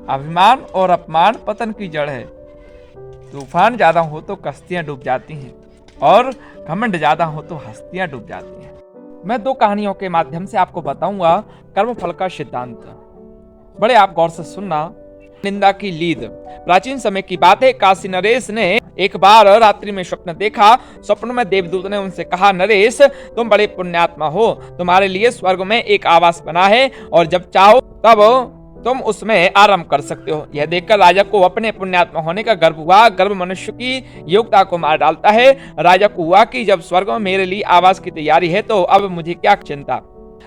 अभिमान और अपमान पतन की जड़ है। तूफान ज्यादा हो तो कश्तियां डूब जाती हैं और घमंड ज्यादा हो तो हस्तियां डूब जाती हैं। मैं 2 कहानियों के माध्यम से आपको बताऊंगा कर्मफल का सिद्धांत। बड़े आप गौर से सुनना। निंदा की लीद। प्राचीन समय की बात है, काशी नरेश ने एक बार रात्रि में स्वप्न देखा। स्वप्न में देवदूत ने उनसे कहा, नरेश तुम बड़े पुण्यात्मा हो, तुम्हारे लिए स्वर्ग में एक आवास बना है और जब चाहो तब तुम उसमें आराम कर सकते हो। यह देखकर राजा को अपने पुण्यात्मा होने का गर्व हुआ। गर्व मनुष्य की योग्यता को मार डालता है। राजा को हुआ कि जब स्वर्ग में मेरे लिए आवास की तैयारी है तो अब मुझे क्या चिंता।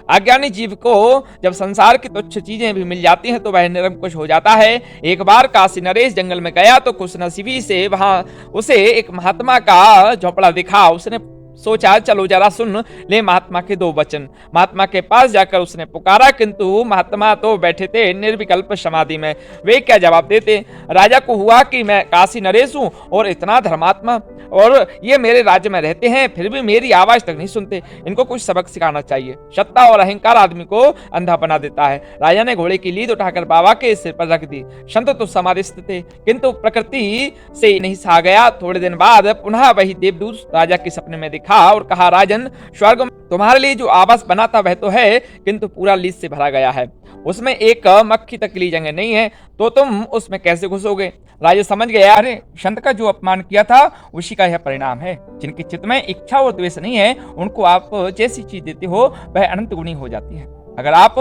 अज्ञानी जीव को जब संसार की तुच्छ चीजें भी मिल जाती हैं तो वह निरंकुश हो जाता है। एक बार काशी नरेश जंगल में गया तो खुशनसीबी से वहां उसे एक महात्मा का झोपड़ा दिखा। उसने सोचा चलो जरा सुन ले महात्मा के 2 वचन। महात्मा के पास जाकर उसने पुकारा, किंतु महात्मा तो बैठे थे निर्विकल्प समाधि में। वे क्या जवाब देते। राजा को हुआ कि मैं काशी नरेश हूं और इतना धर्मात्मा, और ये मेरे राज्य में रहते हैं फिर भी मेरी आवाज तक नहीं सुनते। इनको कुछ सबक सिखाना चाहिए। सत्ता और अहंकार आदमी को अंधा बना देता है। राजा ने घोड़े की लीद उठाकर बाबा के सिर पर रख दी। संत तो समाधिस्थ थे, किंतु प्रकृति से नहीं सहा गया। थोड़े दिन बाद पुनः वही देवदूत राजा के सपने में दिखा और कहा, राजन स्वर्ग में तुम्हारे लिए जो आवास बना था वह तो है, किंतु पूरा लीद से भरा गया है। उसमें एक मक्खी तक के लिए जगह नहीं है, तो तुम उसमें कैसे घुसोगे। राजा समझ गया, अरे संत का जो अपमान किया था उसी का यह परिणाम है। जिनके चित्त में इच्छा और द्वेष नहीं है उनको आप जैसी चीज देते हो वह अनंत गुणी हो जाती है। अगर आप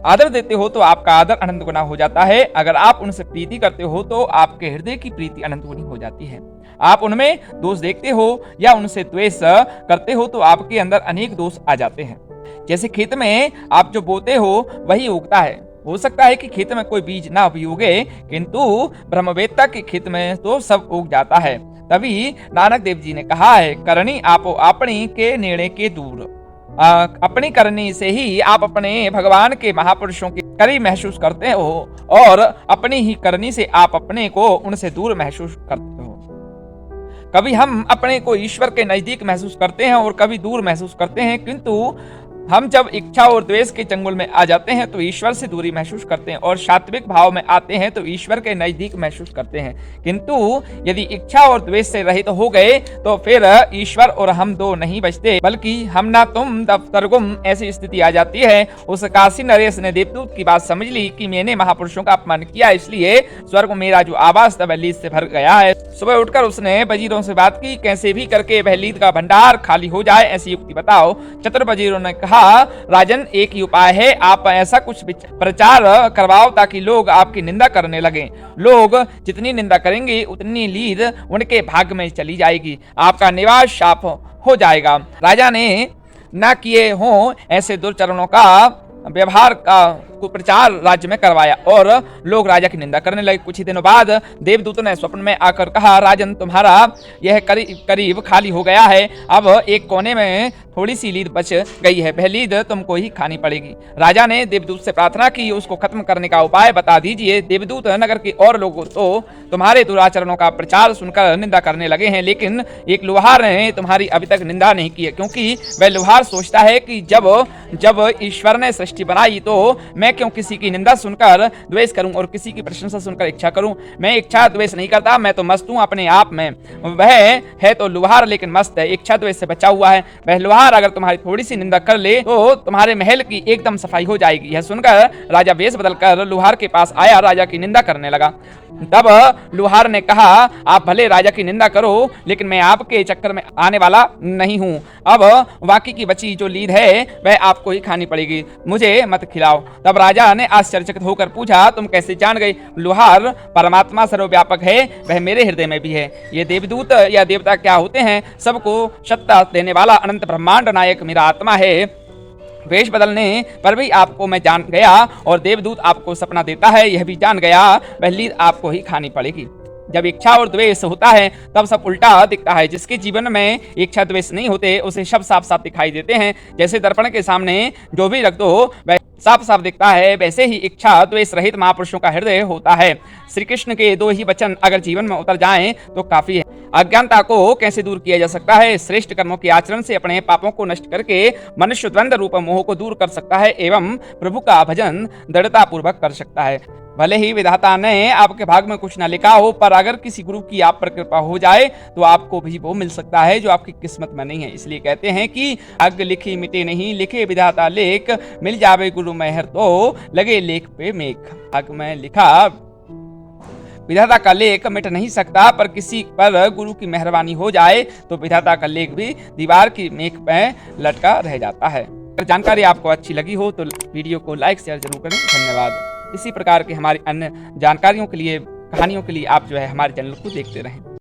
आदर देते हो तो आपका आदर अनंत गुना हो जाता है। अगर आप उनसे प्रीति करते हो तो आपके हृदय की प्रीति अनंत गुनी हो जाती है। आप उनमें दोष देखते हो या उनसे द्वेष करते हो तो आपके अंदर अनेक दोष आ जाते हैं। जैसे खेत में आप जो बोते हो वही उगता है। हो सकता है कि खेत में कोई बीज ना भी उगे, किंतु ब्रह्मवेत्ता के खेत में तो सब उग जाता है। तभी नानक देव जी ने कहा है, करनी आपो अपनी के नेड़े के दूर। अपनी करनी से ही आप अपने भगवान के महापुरुषों के करीब महसूस करते हो और अपनी ही करनी से आप अपने को उनसे दूर महसूस करते हो। कभी हम अपने को ईश्वर के नजदीक महसूस करते हैं और कभी दूर महसूस करते हैं, किंतु हम जब इच्छा और द्वेष के चंगुल में आ जाते हैं तो ईश्वर से दूरी महसूस करते हैं और सात्विक भाव में आते हैं तो ईश्वर के नजदीक महसूस करते हैं। किंतु यदि इच्छा और द्वेष से रहित हो गए तो फिर ईश्वर और हम दो नहीं बचते, बल्कि हम ना तुम दफ्तर गुम ऐसी स्थिति आ जाती है। उस काशी नरेश ने देवदूत की बात समझ ली कि मैंने महापुरुषों का अपमान किया, इसलिए स्वर्ग में मेरा जो आवास था वह लीद से भर गया है। सुबह उठकर उसने वजीरों से बात की, कैसे भी करके वह लीद का भंडार खाली हो जाए ऐसी युक्ति बताओ। चतुर वजीरों ने कहा, राजन एक ही उपाय है, आप ऐसा कुछ प्रचार करवाओ ताकि लोग आपकी निंदा करने लगे। लोग जितनी निंदा करेंगे उतनी लीद उनके भाग्य में चली जाएगी, आपका निवास शाप हो जाएगा। राजा ने न किए हों ऐसे दुर्चरणों का व्यवहार का प्रचार राज्य में करवाया और लोग राजा की निंदा करने लगे। कुछ ही दिनों बाद देवदूत ने स्वप्न में आकर कहा, राजन तुम्हारा यह करीब खाली हो गया है। अब एक कोने में थोड़ी सी लीद बच गई है, वह लीद तुमको ही खानी पड़ेगी। राजा ने देवदूत से प्रार्थना की, उसको खत्म करने का उपाय बता दीजिए। देवदूत नगर के और लोग तो तुम्हारे दुराचरणों का प्रचार सुनकर निंदा करने लगे हैं, लेकिन एक लोहार ने तुम्हारी अभी तक निंदा नहीं की है, क्योंकि वह लोहार सोचता है कि जब ईश्वर ने सृष्टि बनाई तो मैं क्यों किसी की निंदा सुनकर द्वेष करूं और किसी की प्रशंसा सुनकर इच्छा करूं। मैं इच्छा द्वेष नहीं करता, मैं तो मस्त हूं अपने आप में। वह है तो लोहार लेकिन मस्त है, इच्छा द्वेष से बचा हुआ है। वह लोहार अगर तुम्हारी थोड़ी सी निंदा कर ले तो तुम्हारे महल की एकदम सफाई हो जाएगी। यह सुनकर राजा वेश बदलकर लोहार के पास आया, राजा की निंदा करने लगा। तब लोहार ने कहा, आप भले राजा की निंदा करो, लेकिन मैं आपके चक्कर में आने वाला नहीं हूं। अब बाकी की बची जो लीद है वह आपको ही खानी पड़ेगी, मुझे मत खिलाओ। तब राजा ने आश्चर्यचकित होकर पूछा, तुम कैसे जान गई? लोहार परमात्मा सर्वव्यापक है, वह मेरे हृदय में भी है। ये देवदूत या देवता क्या होते हैं? सबको सत्ता देने वाला अनंत ब्रह्मांड नायक मेरा आत्मा है। वेश बदलने पर भी आपको मैं जान गया और देवदूत आपको सपना देता है यह भी जान गया, वह लीद आपको ही खानी पड़ेगी। जब इच्छा और द्वेष होता है तब सब उल्टा दिखता है। जिसके जीवन में इच्छा द्वेष नहीं होते उसे सब साफ साफ दिखाई देते हैं। जैसे दर्पण के सामने जो भी रख दो वह साफ साफ दिखता है, वैसे ही इच्छा द्वेष रहित महापुरुषों का हृदय होता है। श्री कृष्ण के 2 ही वचन अगर जीवन में उतर जाएं तो काफी है। अज्ञानता को कैसे दूर किया जा सकता है? श्रेष्ठ कर्मों के आचरण से अपने पापों को नष्ट करके मनुष्य द्वंद्व रूप मोह को दूर कर सकता है एवं प्रभु का भजन दृढ़ता पूर्वक कर सकता है। भले ही विधाता ने आपके भाग में कुछ ना लिखा हो, पर अगर किसी गुरु की आप पर कृपा हो जाए तो आपको भी वो मिल सकता है जो आपकी किस्मत में नहीं है। इसलिए कहते हैं कि भाग लिखी मिटे नहीं, लिखे विधाता लेख, मिल जावे गुरु मेहर तो लगे लेख पे मेघ। भाग में लिखा विधाता का लेख मिट नहीं सकता, पर किसी पर गुरु की मेहरबानी हो जाए तो विधाता का लेख भी दीवार की मेख पे लटका रह जाता है। अगर जानकारी आपको अच्छी लगी हो तो वीडियो को लाइक शेयर जरूर करें। धन्यवाद। इसी प्रकार की हमारी अन्य जानकारियों के लिए, कहानियों के लिए आप जो है हमारे चैनल को देखते रहें।